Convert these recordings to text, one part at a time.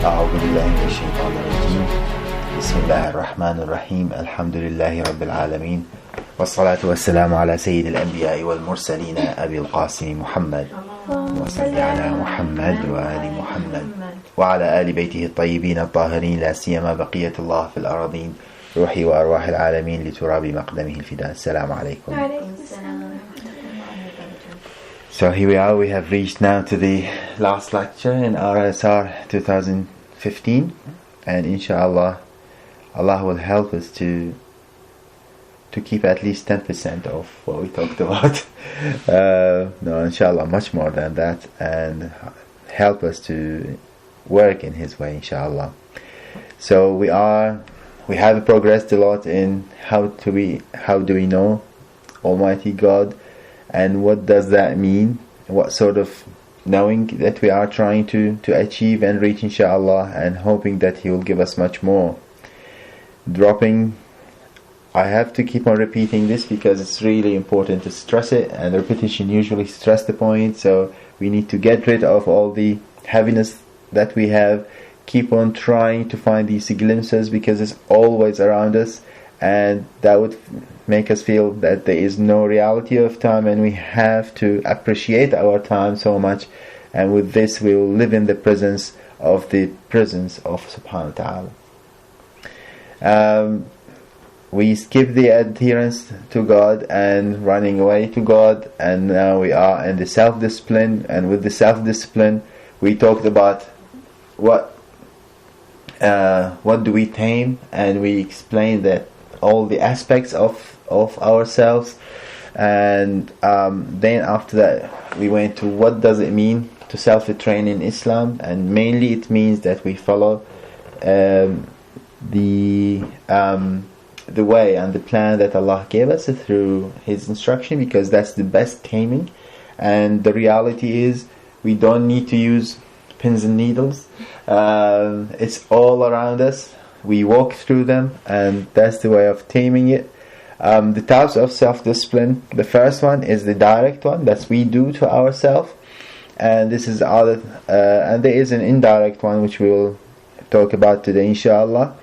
أعوذ بالله من الشيطان الرجيم بسم الله الرحمن الرحيم الحمد لله رب العالمين والصلاة والسلام على سيد الأنبياء والمرسلين أبي القاسم محمد وصل على محمد وآل محمد وعلى آل بيته الطيبين الطاهرين لا سيما بقية الله في الأراضين روحي وأرواح العالمين لتراب مقدمه الفداء. السلام عليكم. So here we are, we have reached now to the last lecture in RSR 2015, and inshallah Allah will help us to keep at least 10% of what we talked about. No, inshallah much more than that, and help us to work in His way, inshallah. So we have progressed a lot in how do we know Almighty God, and what does that mean, what sort of knowing that we are trying to achieve and reach, inshallah, and hoping that He will give us much more. I have to keep on repeating this because it's really important to stress it, and repetition usually stress the point, so we need to get rid of all the heaviness that we have, keep on trying to find these glimpses because it's always around us, and that would make us feel that there is no reality of time, and we have to appreciate our time so much, and with this we will live in the presence of Subhanahu wa Ta'ala. We skip the adherence to God and running away to God, and now we are in the self-discipline, and with the self-discipline we talked about what do we tame, and we explained that all the aspects of ourselves, and then after that we went to what does it mean to self-train in Islam, and mainly it means that we follow the way and the plan that Allah gave us through His instruction, because that's the best taming. And the reality is we don't need to use pins and needles. It's all around us. We walk through them, and that's the way of taming it. The types of self-discipline, the first one is the direct one that we do to ourselves, and this is and there is an indirect one which we will talk about today, inshallah.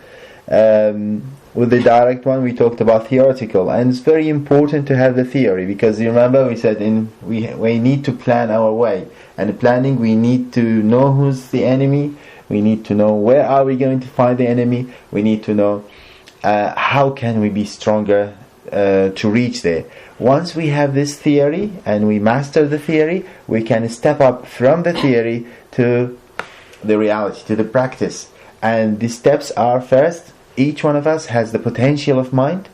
With the direct one we talked about theoretical, and it's very important to have the theory, because you remember we said we need to plan our way, and in planning we need to know who's the enemy, we need to know where are we going to find the enemy, we need to know how can we be stronger to reach there. Once we have this theory and we master the theory, we can step up from the theory to the reality, to the practice. And the steps are, first, each one of us has the potential of mind.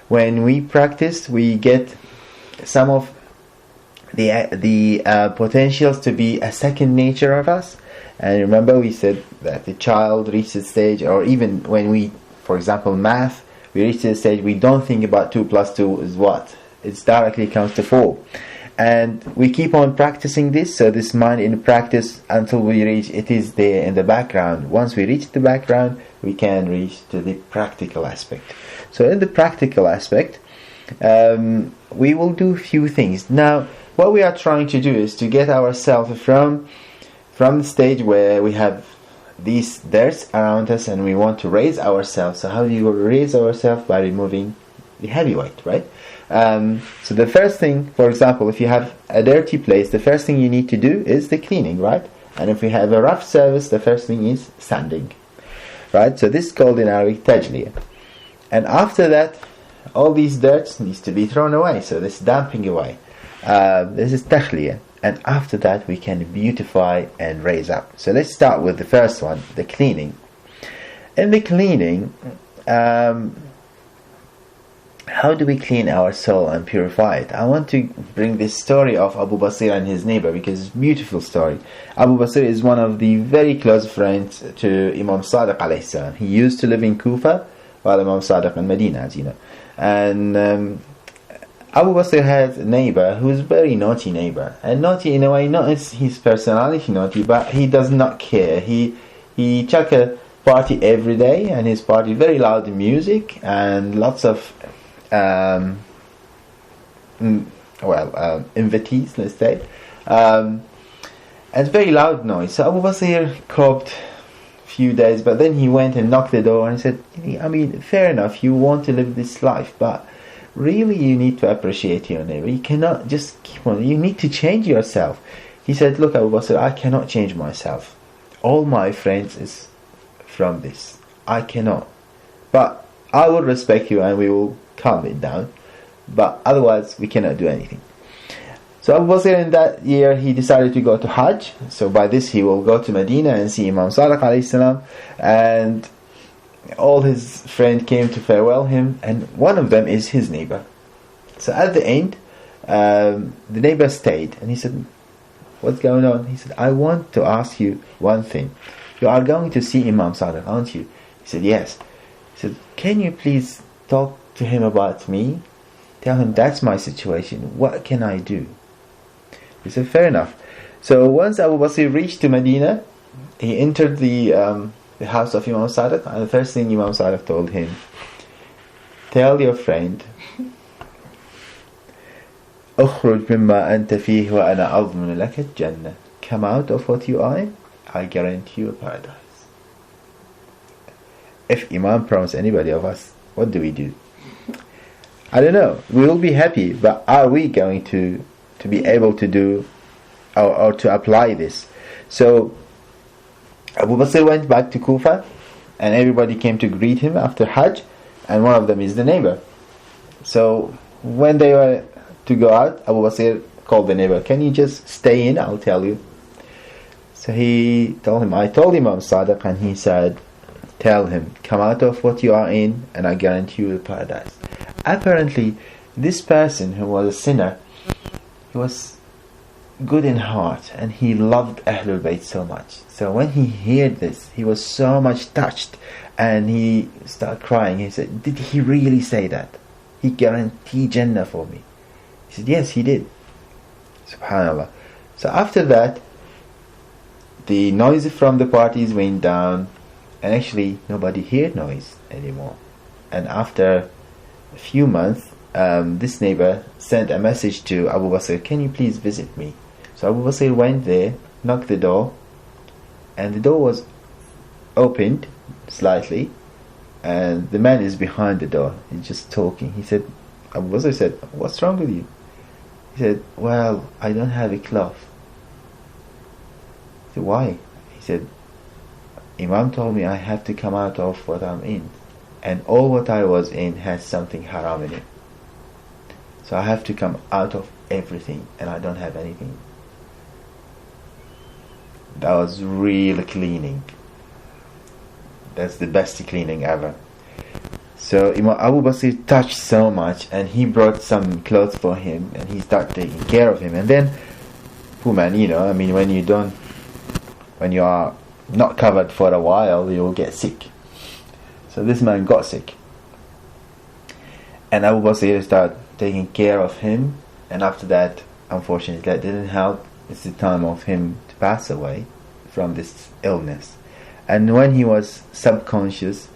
When we practice, we get some of the potentials to be a second nature of us. And remember we said that the child reaches a stage, or even when we, for example, math, we reach a stage we don't think about 2 plus 2 is what? It directly comes to 4. And we keep on practicing this, so this mind in practice until we reach, it is there in the background. Once we reach the background, we can reach to the practical aspect. So in the practical aspect, we will do a few things. Now, what we are trying to do is to get ourselves from the stage where we have these dirts around us and we want to raise ourselves. So how do you raise ourselves? By removing the heavy weight, right? So the first thing, for example, if you have a dirty place, the first thing you need to do is the cleaning, right? And if we have a rough surface, the first thing is sanding, right? So this is called in Arabic tajliya. And after that, all these dirts needs to be thrown away, so this damping away. This is takhliya. And after that we can beautify and raise up. So let's start with the first one, the cleaning. In the cleaning, how do we clean our soul and purify it? I want to bring this story of Abu Basir and his neighbor, because it's a beautiful story. Abu Basir is one of the very close friends to Imam Sadiq alayhi salam. He used to live in Kufa, while Imam Sadiq in Medina, as you know. And Abu Basir had a neighbor who was a very naughty neighbor. And naughty in a way, not his personality naughty, but he does not care. He chuck a party every day, and his party very loud music and lots of invitees, let's say, and very loud noise. So Abu Basir coped few days, but then he went and knocked the door and said, I mean, fair enough, you want to live this life, but really you need to appreciate your neighbor. You cannot just keep on, you need to change yourself. He said, look, Abu Basir, I cannot change myself. All my friends is from this. I cannot. But I will respect you and we will calm it down. But otherwise, we cannot do anything. So Abu Basir in that year, he decided to go to Hajj. So by this, he will go to Medina and see Imam Sadiq alayhi salam. And all his friends came to farewell him. And one of them is his neighbor. So at the end, the neighbor stayed. And he said, what's going on? He said, I want to ask you one thing. You are going to see Imam Sadiq, aren't you? He said, yes. He said, can you please talk to him about me? Tell him that's my situation. What can I do? He said, fair enough. So once Abu Basir reached to Medina, he entered the house of Imam Sadiq, and the first thing Imam Sadiq told him, tell your friend, اخرج مما أنت فيه وأنا أضمن لك الجنة. Come out of what you are in, I guarantee you a paradise. If Imam promised anybody of us, what do we do? I don't know. We will be happy, but are we going to be able to do or to apply this? So Abu Basir went back to Kufa, and everybody came to greet him after Hajj, and one of them is the neighbor. So when they were to go out, Abu Basir called the neighbor, can you just stay in? I'll tell you. So he told him, I told Imam Sadiq, and he said, tell him, come out of what you are in, and I guarantee you the paradise. Apparently, this person who was a sinner, he was good in heart, and he loved Ahlul Bayt so much. So when he heard this, he was so much touched, and he started crying. He said, did he really say that? He guaranteed Jannah for me. He said, yes, he did. Subhanallah. So after that, the noise from the parties went down, and actually nobody heard noise anymore. And after a few months, this neighbor sent a message to Abu Basir, can you please visit me? So Abu Basir went there, knocked the door, and the door was opened slightly, and the man is behind the door. He's just talking. He said, Abu Basir said, what's wrong with you? He said, well, I don't have a cloth. He said, why? He said, Imam told me I have to come out of what I'm in, and all what I was in has something haram in it. So I have to come out of everything, and I don't have anything. That was real cleaning. That's the best cleaning ever. So Imam Abu Basir touched so much, and he brought some clothes for him, and he started taking care of him. And then, poor man, I mean, when you are not covered for a while, you will get sick. So this man got sick, and Abu Basir started taking care of him. And after that, unfortunately, that didn't help. It's the time of him to pass away from this illness. And when he was subconscious,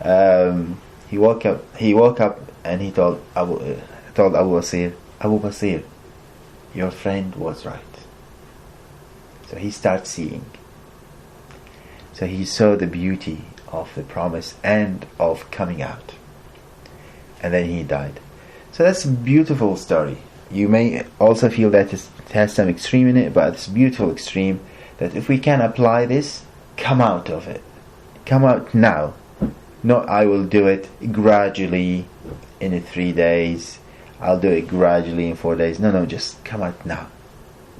he woke up and he told Abu Basir, Abu Basir, your friend was right. So he started seeing. So he saw the beauty of the promise and of coming out. And then he died. So that's a beautiful story. You may also feel that it has some extreme in it, but it's a beautiful extreme that if we can apply this, come out of it. Come out now. Not I will do it gradually in 3 days. I'll do it gradually in 4 days. No, just come out now.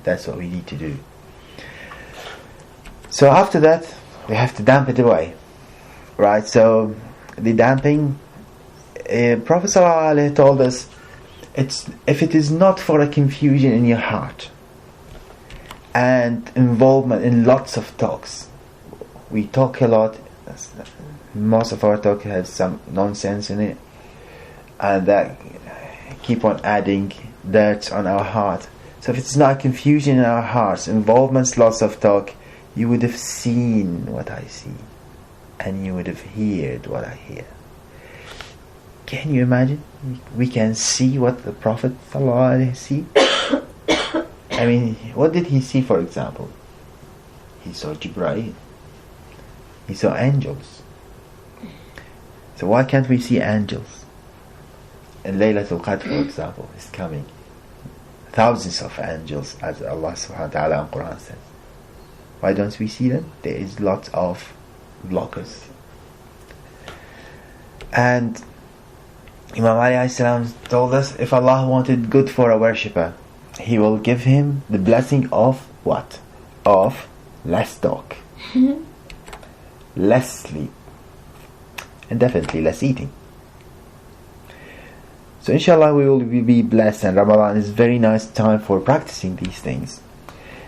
That's what we need to do. So after that, we have to damp it away. Right, so the damping, Prophet ﷺ told us, if it is not for a confusion in your heart and involvement in lots of talks. We talk a lot. Most of our talk has some nonsense in it, and that keep on adding dirt on our heart. So if it's not confusion in our hearts, involvements, lots of talk, you would have seen what I see, and you would have heard what I hear. Can you imagine? We can see what the Prophet ﷺ see. I mean, what did he see, for example? He saw Jibreel. He saw angels. So why can't we see angels? And Laylatul Qadr, for example, is coming. Thousands of angels, as Allah subhanahu wa ta'ala in Quran says. Why don't we see them? There is lots of blockers. And Imam Ali alayhi salam told us, if Allah wanted good for a worshipper, He will give him the blessing of what? Of less talk, less sleep, and definitely less eating. So inshallah we will be blessed, and Ramadan is a very nice time for practicing these things.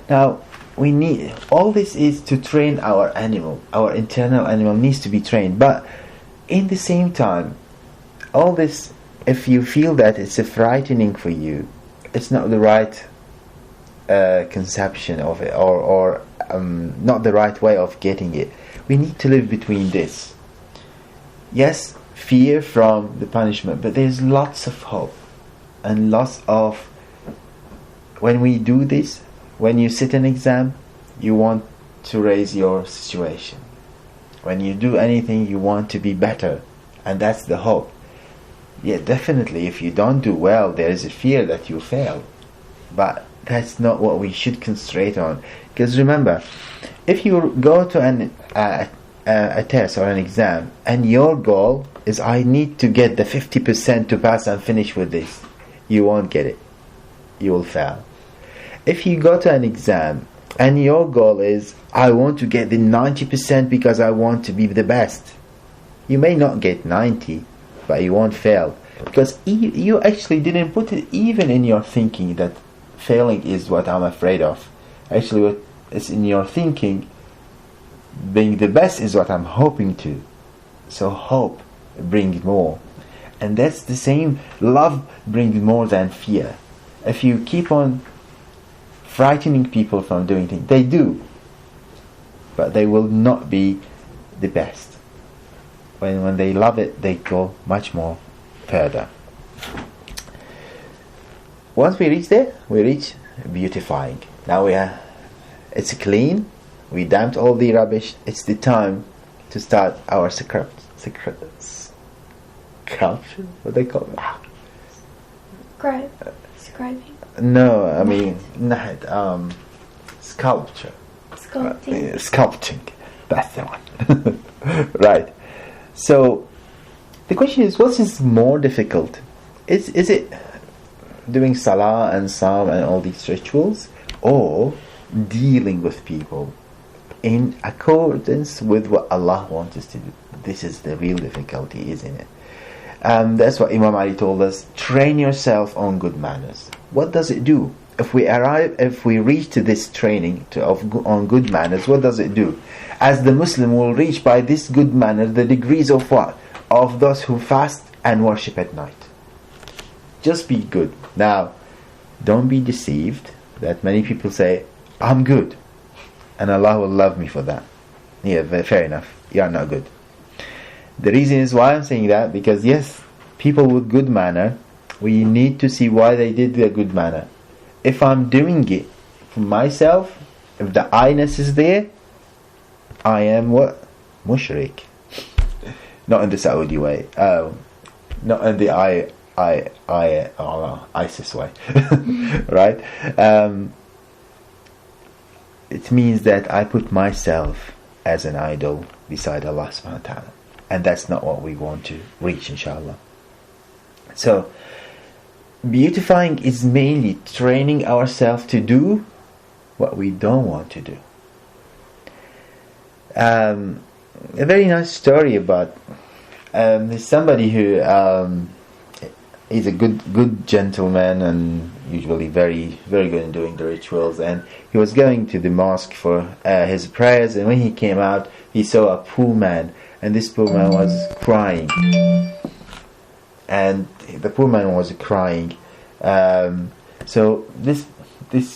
Now we need, all this is to train our animal. Our internal animal needs to be trained, but in the same time, all this, if you feel that it's frightening for you, it's not the right conception of it, or not the right way of getting it. We need to live between this. Yes, fear from the punishment, but there's lots of hope and lots of, when we do this, when you sit an exam, you want to raise your situation. When you do anything, you want to be better, and that's the hope. Yeah, definitely, if you don't do well, there is a fear that you fail. But that's not what we should concentrate on. Because remember, if you go to a test or an exam, and your goal is, I need to get the 50% to pass and finish with this, you won't get it. You will fail. If you go to an exam, and your goal is, I want to get the 90% because I want to be the best, you may not get 90, but you won't fail, because you actually didn't put it even in your thinking that failing is what I'm afraid of. Actually, what is in your thinking, being the best is what I'm hoping to. So hope brings more, and that's the same. Love brings more than fear. If you keep on frightening people from doing things, they do, but they will not be the best. When they love it, they go much more further. Once we reach there, we reach beautifying. Now it's clean. We dumped all the rubbish. It's the time to start our sculpture. What they call it? Scribing. No, I mean sculpture. Sculpting. That's the one. Right. So the question is, what is more difficult? Is it doing salah and psalm and all these rituals, or dealing with people in accordance with what Allah wants us to do? This is the real difficulty, isn't it? That's what Imam Ali told us. Train yourself on good manners. What does it do? If we reach to this training on good manners, what does it do? As the Muslim will reach by this good manner the degrees of what? Of those who fast and worship at night. Just be good. Now, don't be deceived that many people say, I'm good, and Allah will love me for that. Yeah, fair enough. You are not good. The reason is why I'm saying that, because yes, people with good manner, we need to see why they did the good manner. If I'm doing it for myself, if the I-ness is there, I am what? Mushrik. Not in the Saudi way. Not in the ISIS way. Right? It means that I put myself as an idol beside Allah subhanahu wa ta'ala. And that's not what we want to reach, inshallah. So, beautifying is mainly training ourselves to do what we don't want to do. A very nice story about there's somebody who is a good gentleman and usually very very good in doing the rituals, and he was going to the mosque for his prayers, and when he came out he saw a poor man, and this poor man was crying, and the poor man was crying. So this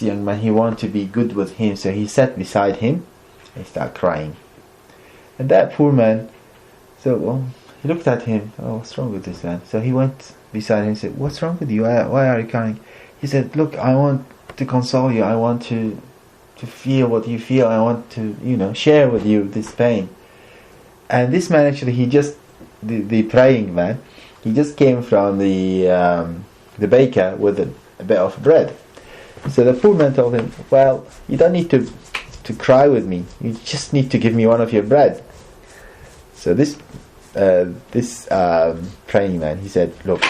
young man, he wanted to be good with him, so he sat beside him and started crying. And that poor man, he looked at him. Oh, what's wrong with this man? So he went beside him and said, what's wrong with you? Why are you crying? He said, look, I want to console you. I want to feel what you feel. I want to, share with you this pain. And this man actually, the praying man, he just came from the baker with a bit of bread. So the poor man told him, well, you don't need to cry with me, you just need to give me one of your bread. So this praying man, he said, look,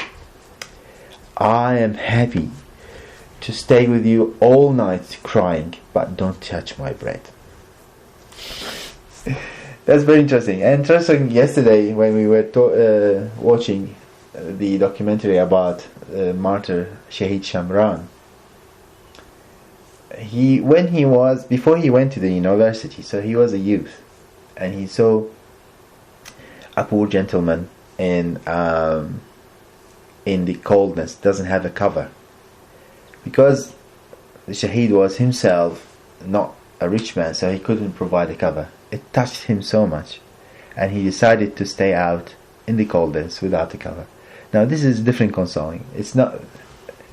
I am happy to stay with you all night crying, but don't touch my bread. That's very interesting. And interesting, yesterday when we were watching the documentary about martyr Shahid Shamran, before he went to the university, so he was a youth, and he saw a poor gentleman in the coldness, doesn't have a cover, because the Shaheed was himself not a rich man, so he couldn't provide a cover. It touched him so much, and he decided to stay out in the coldness without a cover. Now this is different consoling. It's not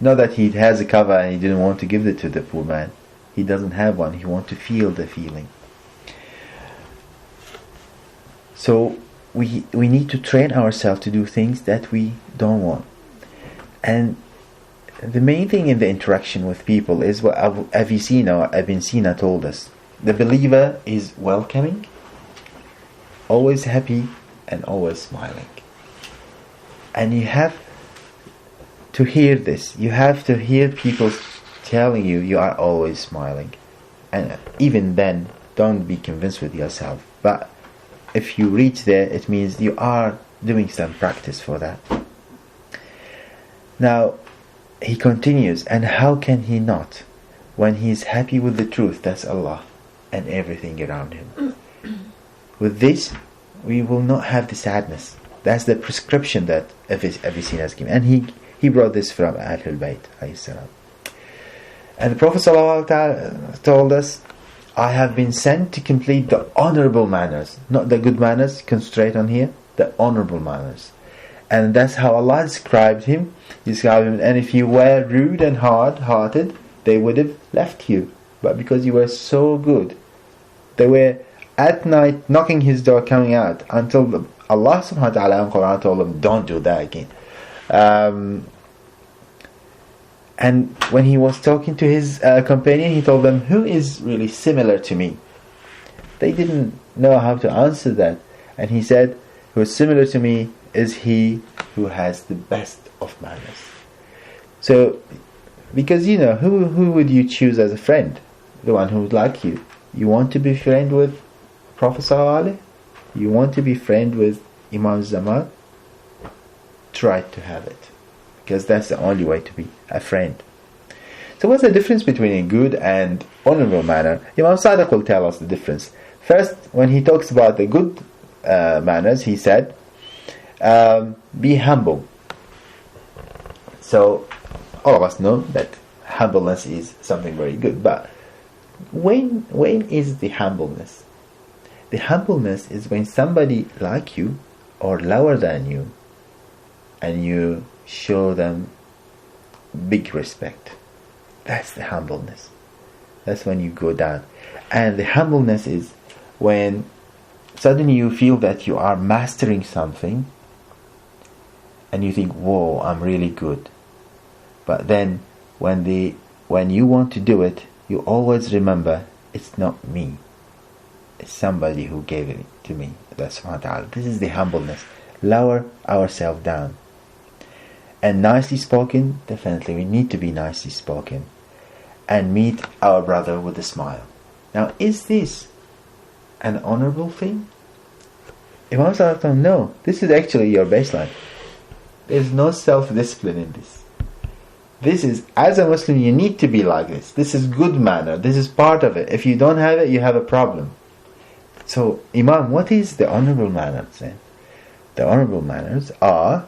that he has a cover and he didn't want to give it to the poor man. He doesn't have one. He wants to feel the feeling. So we need to train ourselves to do things that we don't want. And the main thing in the interaction with people is what Ibn Sina told us. The believer is welcoming, always happy, and always smiling. And you have to hear this. You have to hear people telling you are always smiling. And even then, don't be convinced with yourself. But if you reach there, it means you are doing some practice for that. Now, he continues, and how can he not when he is happy with the truth, that's Allah, and everything around him. With this, we will not have the sadness. That's the prescription that Avicenna has given. And he brought this from Ahlul Bayt. And the Prophet ﷺ told us, I have been sent to complete the honorable manners. Not the good manners, concentrate on here, the honorable manners. And that's how Allah described him. He described him, and if you were rude and hard-hearted, they would have left you. But because you were so good, they were at night knocking his door, coming out, until Allah subhanahu wa ta'ala in Quran told them, don't do that again. And when he was talking to his companion, he told them, who is really similar to me? They didn't know how to answer that. And he said, who is similar to me is he who has the best of manners. So, because who would you choose as a friend? The one who would like you. You want to be friend with Prophet ﷺ? You want to be friend with Imam Zaman? Try to have it, because that's the only way to be a friend. So what's the difference between a good and honorable manner? Imam Sadiq will tell us the difference. First, when he talks about the good manners, he said, be humble. So all of us know that humbleness is something very good, but when is the humbleness? The humbleness is when somebody like you or lower than you, and you show them big respect. That's the humbleness. That's when you go down. And the humbleness is when suddenly you feel that you are mastering something, and you think, whoa, I'm really good. But then when you want to do it, you always remember, it's not me. It's somebody who gave it to me. That's subhanahu wa ta'ala. This is the humbleness. Lower ourselves down. And nicely spoken, definitely we need to be nicely spoken. And meet our brother with a smile. Now, is this an honorable thing? Imam Sallallahu no, this is actually your baseline. There's no self-discipline in this. This is, as a Muslim, you need to be like this. This is good manner. This is part of it. If you don't have it, you have a problem. So, Imam, what is the honorable manners then? The honorable manners are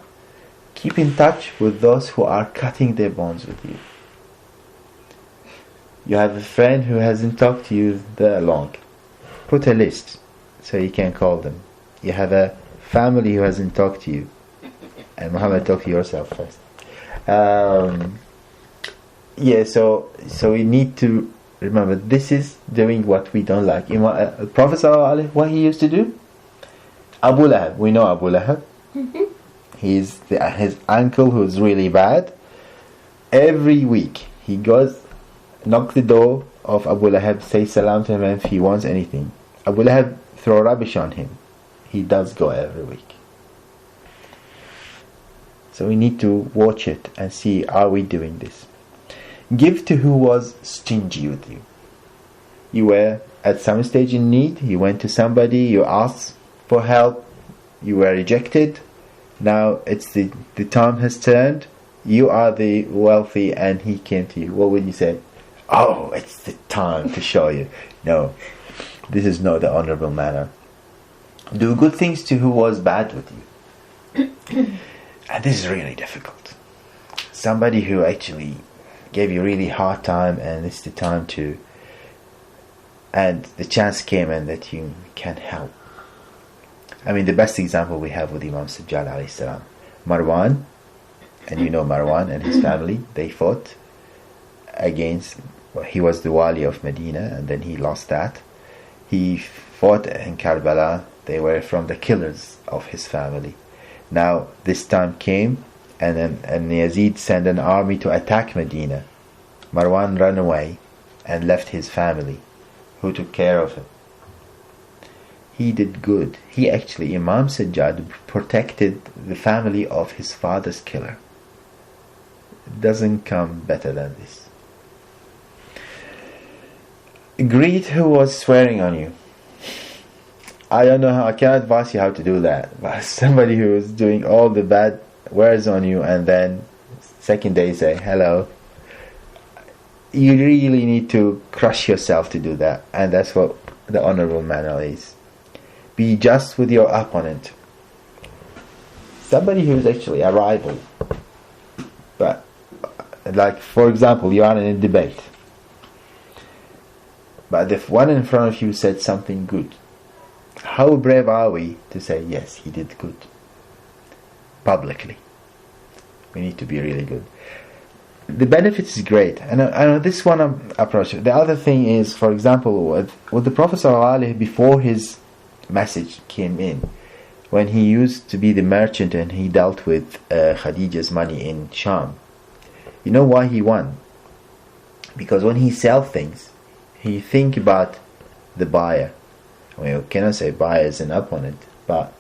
keep in touch with those who are cutting their bonds with you. You have a friend who hasn't talked to you that long. Put a list so you can call them. You have a family who hasn't talked to you. And Muhammad, talk to yourself first. So we need to remember, this is doing what we don't like. Prophet ﷺ, what he used to do? Abu Lahab, we know Abu Lahab. He's his uncle who's really bad. Every week he goes, knock the door of Abu Lahab, say salam to him, and if he wants anything, Abu Lahab throw rubbish on him. He does go every week. So we need to watch it and see, are we doing this? Give to who was stingy with you. You were at some stage in need, you went to somebody, you asked for help, you were rejected. Now it's the time has turned, you are the wealthy and he came to you. What would you say? Oh, it's the time to show you. No, this is not the honorable manner. Do good things to who was bad with you. And this is really difficult. Somebody who actually gave you really hard time, and it's the time to, and the chance came and that you can help. I mean, the best example we have with Imam Sajjad alayhi salam. Marwan, and you know Marwan and his family, they fought against, well, he was the wali of Medina, and then he lost that. He fought in Karbala. They were from the killers of his family. Now this time came, and Yazid sent an army to attack Medina. Marwan ran away and left his family. Who took care of him? He did good. He actually, Imam Sajjad, protected the family of his father's killer. It doesn't come better than this. Greet who was swearing on you. I don't know how, I can't advise you how to do that. But somebody who is doing all the bad words on you and then second day say hello. You really need to crush yourself to do that. And that's what the honorable manner is. Be just with your opponent. Somebody who is actually a rival. But, like, for example, you are in a debate. But if one in front of you said something good, how brave are we to say, yes, he did good? Publicly. We need to be really good. The benefits is great. And I know this one approach. The other thing is, for example, with the Prophet ﷺ before his message came in, when he used to be the merchant and he dealt with Khadija's money in Sham. You know why he won? Because when he sells things, he think about the buyer. I mean, you cannot say buyer is an opponent, but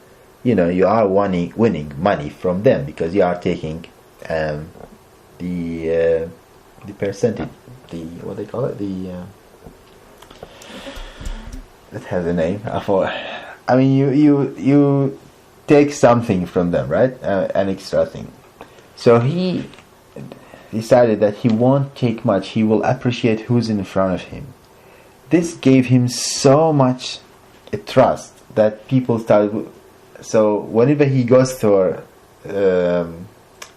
you know, you are winning money from them because you are taking the percentage, the what they call it, let's have the name. I mean, you take something from them, right? An extra thing. So he decided that he won't take much. He will appreciate who's in front of him. This gave him so much trust that people started. So whenever he goes to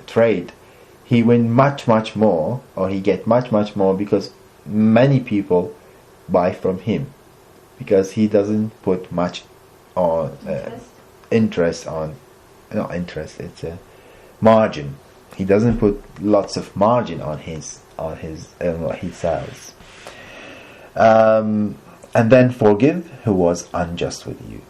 trade, he win much more, or he get much more, because many people buy from him, because he doesn't put much on interest on, not interest, it's a margin. He doesn't put lots of margin on his what he sells. And then forgive who was unjust with you.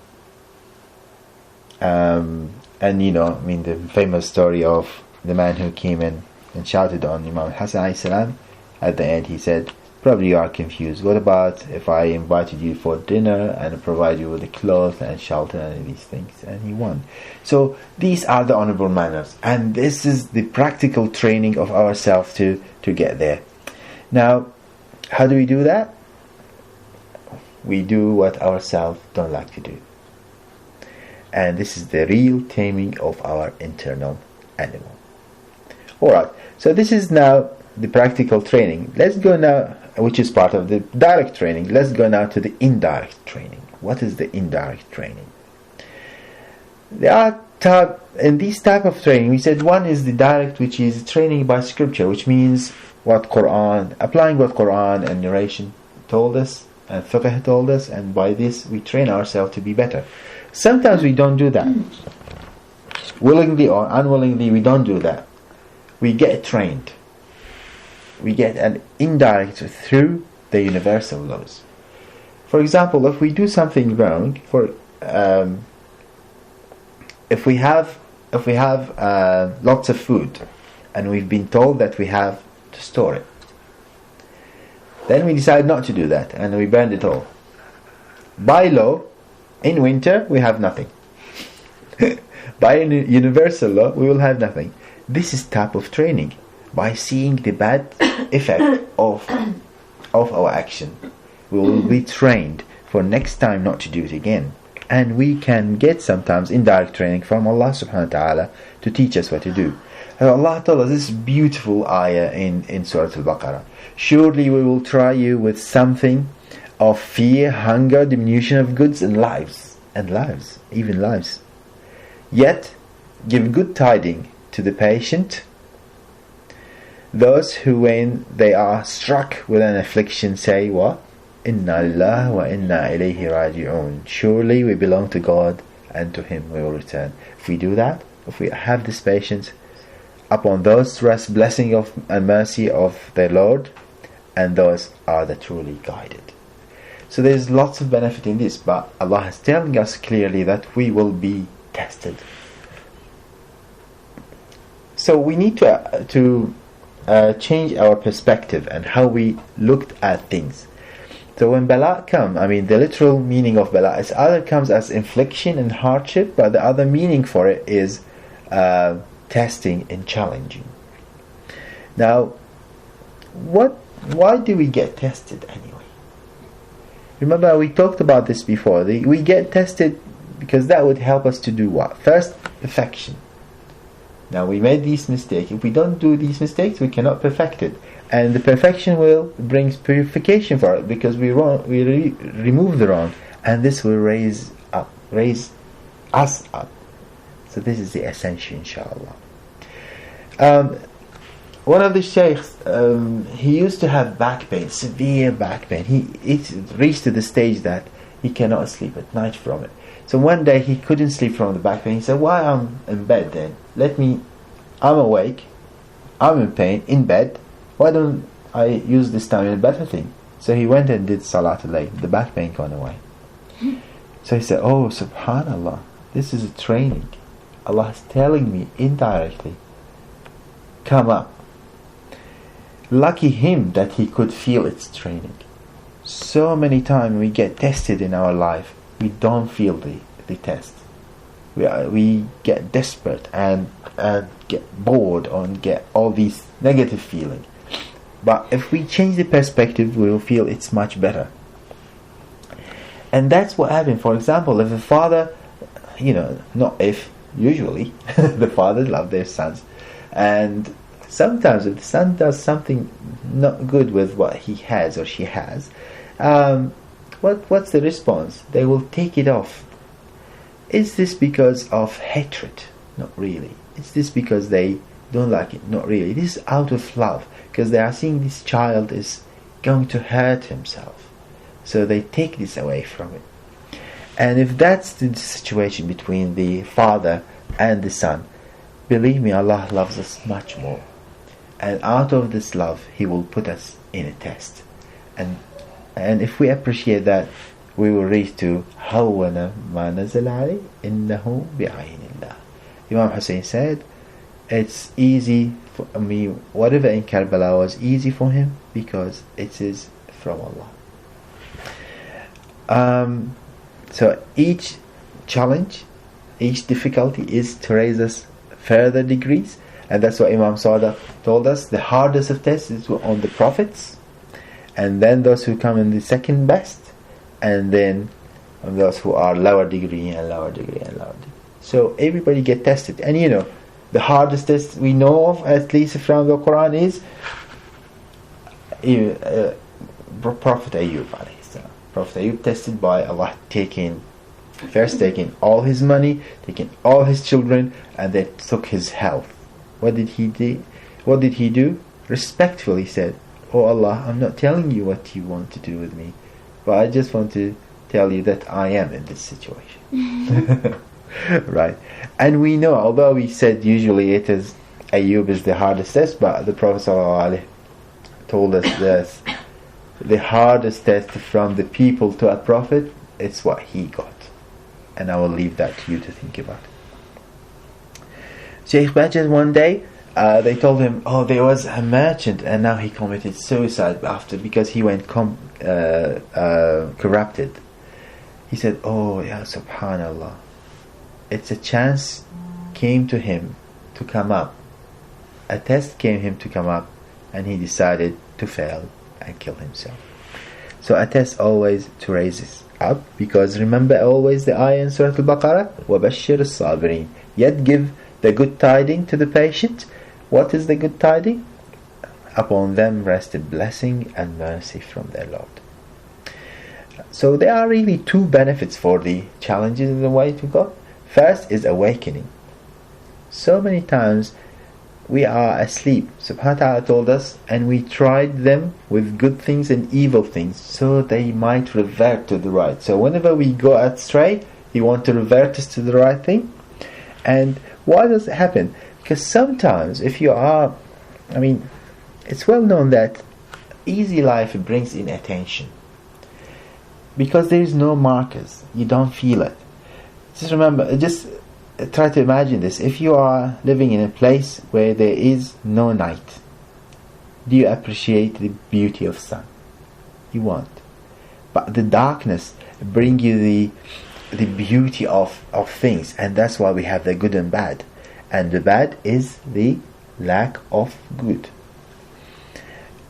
And you know, I mean, the famous story of the man who came in and shouted on Imam Hassan alayhi salam. At the end he said, probably you are confused. What about if I invited you for dinner and provide you with the clothes and shelter and these things? And he won. So these are the honorable manners, and this is the practical training of ourselves to get there. Now, how do we do that? We do what ourselves don't like to do. And this is the real taming of our internal animal. Alright, so this is now the practical training. Let's go now, which is part of the direct training. Let's go now to the indirect training. What is the indirect training? There are in this type of training, we said one is the direct, which is training by scripture, which means what Quran, applying what Quran and narration told us and fiqh told us, and by this we train ourselves to be better. Sometimes we don't do that. Willingly or unwillingly, we don't do that. We get trained. We get an indirect through the universal laws. For example, if we do something wrong, if we have lots of food and we've been told that we have to store it, then we decide not to do that and we burn it all. By law, in winter we have nothing. By universal law, we will have nothing. This is type of training. By seeing the bad effect of our action, we will be trained for next time not to do it again. And we can get sometimes indirect training from Allah subhanahu wa ta'ala to teach us what to do. And Allah told us this beautiful ayah in Surah Al-Baqarah. Surely we will try you with something of fear, hunger, diminution of goods and lives. Even lives. Yet, give good tidings to the patient, those who when they are struck with an affliction say what? Inna lillahi wa inna ilayhi raji'un. Surely we belong to God and to Him we will return. If we do that, if we have this patience, upon those rest blessing of and mercy of their Lord, and those are the truly guided. So there's lots of benefit in this, but Allah is telling us clearly that we will be tested. So we need to change our perspective and how we looked at things. So when bala come, the literal meaning of bala is either comes as infliction and hardship, but the other meaning for it is testing and challenging. Now, why do we get tested anyway? Remember, we talked about this before. We get tested because that would help us to do what? First, perfection. Now, we made these mistakes. If we don't do these mistakes, we cannot perfect it. And the perfection will bring purification for it, because we remove the wrong, and this will raise us up. So this is the essential, inshallah. One of the sheikhs, he used to have back pain, severe back pain. It reached to the stage that he cannot sleep at night from it. So one day he couldn't sleep from the back pain. He said, "Why I'm in bed then? I'm awake, I'm in pain, in bed. Why don't I use this time in a better thing?" So he went and did Salat al-Layl. The back pain gone away. So he said, "Oh, subhanallah, this is a training. Allah is telling me indirectly, come up." Lucky him that he could feel its training. So many times we get tested in our life, we don't feel the test. We get desperate and get bored and get all these negative feelings. But if we change the perspective, we will feel it's much better. And that's what happened. For example, if a father, not if, usually, the fathers love their sons. And sometimes if the son does something not good with what he has or she has, what's the response? They will take it off. Is this because of hatred? Not really. Is this because they don't like it? Not really. This is out of love, because they are seeing this child is going to hurt himself. So they take this away from it. And if that's the situation between the father and the son, believe me, Allah loves us much more. And out of this love, He will put us in a test. And if we appreciate that, we will reach to هَوَّنَ مَا نَزَلَ عَلَيْهِ إِنَّهُ بِعَيْنِ اللَّهِ. Imam Hussein said, it's easy for me, whatever in Karbala was easy for him, because it is from Allah. So each challenge, each difficulty is to raise us further degrees. And that's what Imam Sadiq told us. The hardest of tests is on the prophets, and then those who come in the second best, and then on those who are lower degree and lower degree and lower degree. So everybody get tested. And the hardest test we know of, at least from the Quran, is Prophet Ayub alayhi salam. Prophet Ayub tested by Allah, taking all his money, taking all his children, and they took his health. What did he do? Respectfully said, "Oh Allah, I'm not telling you what you want to do with me, but I just want to tell you that I am in this situation." Right? And we know, although we said usually it is Ayub is the hardest test, but the Prophet ﷺ told us that the hardest test from the people to a prophet, it's what he got. And I will leave that to you to think about. Sheikh Bahjat one day, they told him, oh, there was a merchant and now he committed suicide after because he went corrupted. He said, oh, ya subhanallah, it's a chance came to him to come up. A test came him to come up, and he decided to fail and kill himself. So a test always to raise us up, because remember always the ayah in Surah Al-Baqarah, وَبَشِّرِ الصَّابِرِينَ. Yet give the good tiding to the patient. What is the good tiding? Upon them rest a blessing and mercy from their Lord. So there are really two benefits for the challenges in the way to God. First is awakening. So many times we are asleep. Subhanahu wa ta'ala told us, and we tried them with good things and evil things, so they might revert to the right. So whenever we go astray, He wants to revert us to the right thing. And why does it happen? Because sometimes if you are, it's well known that easy life brings in attention. Because there is no markers, you don't feel it. Just remember, just try to imagine this. If you are living in a place where there is no night, do you appreciate the beauty of sun? You won't. But the darkness brings you the beauty of things, and that's why we have the good and bad. And the bad is the lack of good.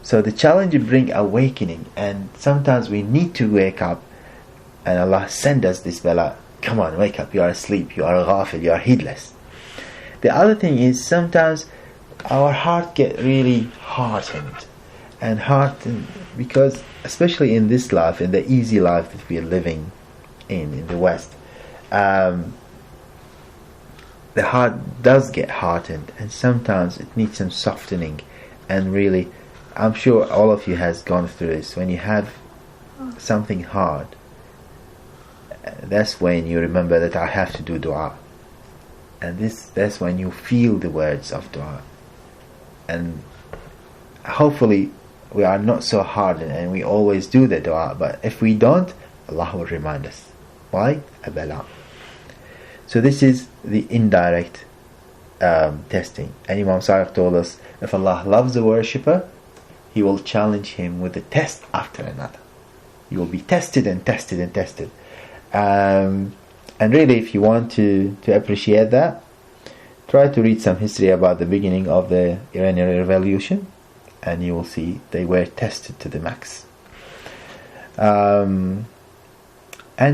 So the challenge brings awakening, and sometimes we need to wake up, and Allah send us this bala. Come on, wake up, you are asleep, you are ghafil, you are heedless. The other thing is sometimes our heart get really hardened. And hardened because, especially in this life, in the easy life that we are living in the West, the heart does get hardened, and sometimes it needs some softening. And really, I'm sure all of you has gone through this. When you have something hard, that's when you remember that I have to do dua. And that's when you feel the words of dua. And hopefully we are not so hardened and we always do the dua. But if we don't, Allah will remind us. Why? Abala. So this is the indirect testing. And Imam Sadiq told us, if Allah loves a worshipper, He will challenge him with a test after another. You will be tested and tested and tested. And really, if you want to appreciate that, try to read some history about the beginning of the Iranian Revolution, and you will see they were tested to the max. And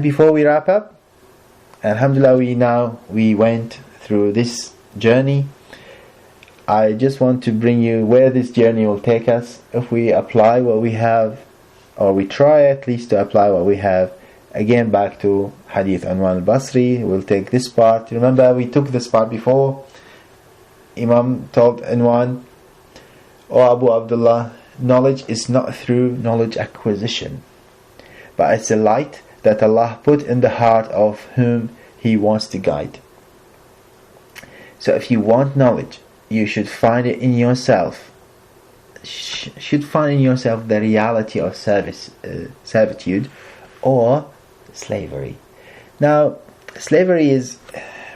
before we wrap up, Alhamdulillah, we went through this journey. I just want to bring you where this journey will take us if we apply what we have, or we try at least to apply what we have. Again, back to Hadith Anwan al-Basri, we'll take this part. Remember, we took this part before. Imam told Anwan, O Abu Abdullah, knowledge is not through knowledge acquisition, but it's a light that Allah put in the heart of whom He wants to guide. So if you want knowledge, you should find it in yourself. Should find in yourself the reality of servitude or slavery. Now, slavery is,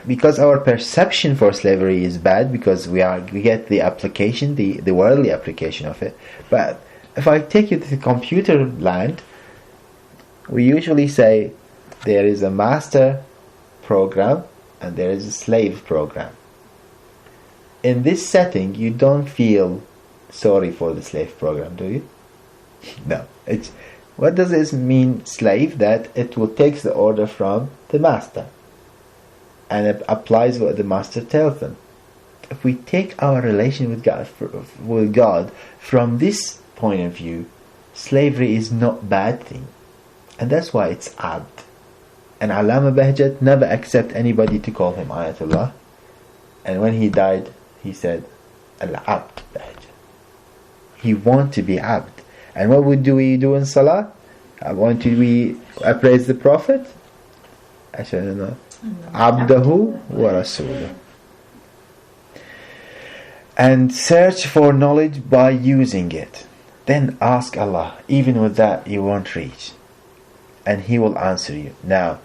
because our perception for slavery is bad, because we get the application, the worldly application of it. But if I take you to the computer land, we usually say there is a master program and there is a slave program. In this setting, you don't feel sorry for the slave program, do you? No. What does this mean, slave? That it will take the order from the master, and it applies what the master tells them. If we take our relation with God from this point of view, slavery is not a bad thing, and that's why it's abd. And Allama Bahjat never accept anybody to call him Ayatullah, and when he died, he said, Al-Abd Bahjat. He want to be abd. And what do we do in Salah? We praise the Prophet? Abdahu wa Rasuluh. And search for knowledge by using it. Then ask Allah. Even with that, you won't reach. And He will answer you. Now,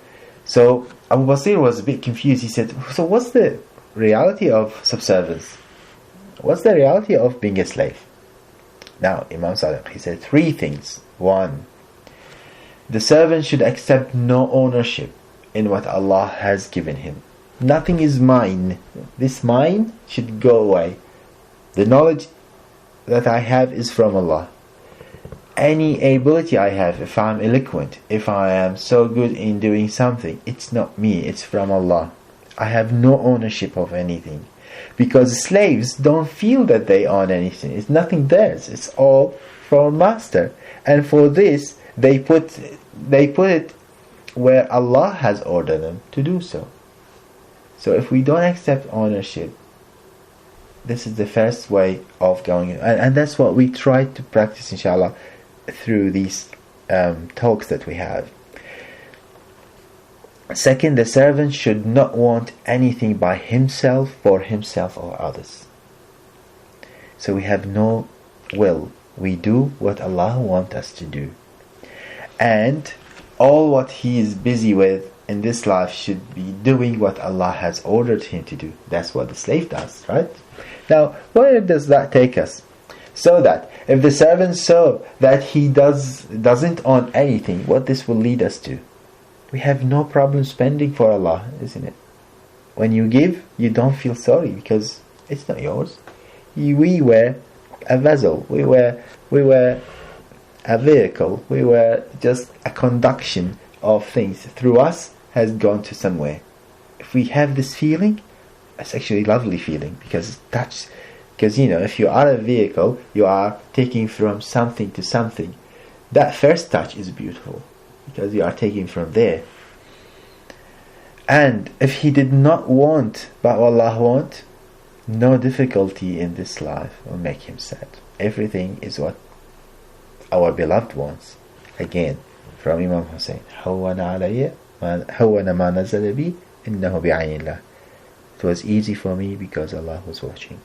so Abu Basir was a bit confused. He said, so what's the reality of subservience. What's the reality of being a slave? Now, Imam Sadiq, he said 3 things. 1, the servant should accept no ownership in what Allah has given him. Nothing is mine. This mine should go away. The knowledge that I have is from Allah. Any ability I have, if I'm eloquent, if I am so good in doing something, it's not me, it's from Allah. I have no ownership of anything. Because slaves don't feel that they own anything. It's nothing theirs. It's all from master. And for this, they put it where Allah has ordered them to do so. So if we don't accept ownership, this is the first way of going. And that's what we try to practice, inshallah, through these talks that we have. Second, the servant should not want anything by himself, for himself or others. So we have no will. We do what Allah wants us to do. And all what he is busy with in this life should be doing what Allah has ordered him to do. That's what the slave does, right? Now, where does that take us? So that if the servant saw that he doesn't own anything, what this will lead us to? We have no problem spending for Allah, isn't it? When you give, you don't feel sorry because it's not yours. We were a vessel. We were a vehicle. We were just a conduction of things. Through us has gone to somewhere. If we have this feeling, it's actually a lovely feeling because it's touch. Because if you are a vehicle, you are taking from something to something. That first touch is beautiful because you are taking from there. And if he did not want what Allah wants, no difficulty in this life will make him sad. Everything is what our beloved wants. Again, from Imam Hussein, هَوَّنَ عَلَيَّ هَوَّنَ مَا نَزَلَ بِي إِنَّهُ بِعَيْنِ اللَّهِ. It was easy for me because Allah was watching.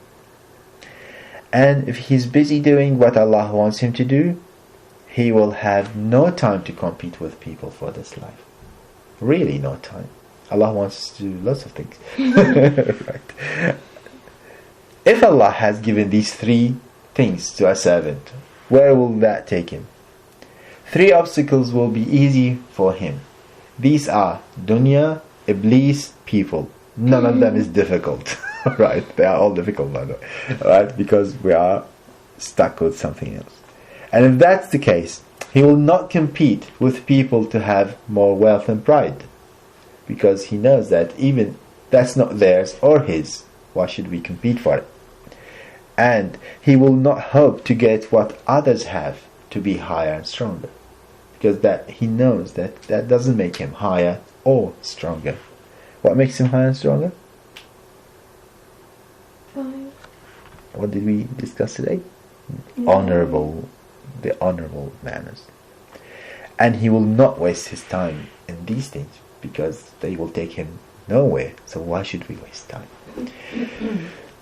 And if he's busy doing what Allah wants him to do, he will have no time to compete with people for this life. Really no time. Allah wants us to do lots of things. Right. If Allah has given these 3 things to a servant, where will that take him? 3 obstacles will be easy for him. These are dunya, iblis, people. None of them is difficult. Right? They are all difficult, by the way. Right? Because we are stuck with something else. And if that's the case, he will not compete with people to have more wealth and pride. Because he knows that even that's not theirs or his. Why should we compete for it? And he will not hope to get what others have to be higher and stronger. Because that he knows that doesn't make him higher or stronger. What makes him higher and stronger? 5. What did we discuss today? Yeah. The honorable manners. And he will not waste his time in these things because they will take him nowhere. So why should we waste time?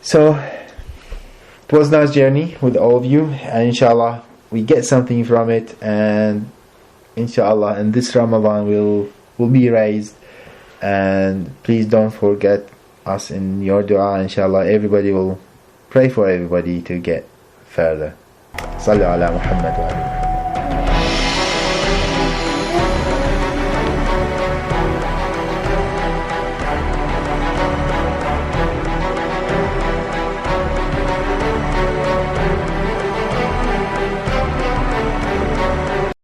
So it was a nice journey with all of you, and inshallah we get something from it, and inshallah in this Ramadan will be raised. And please don't forget us in your dua. Inshallah everybody will pray for everybody to get further. Sallu ala Muhammad wa alihi.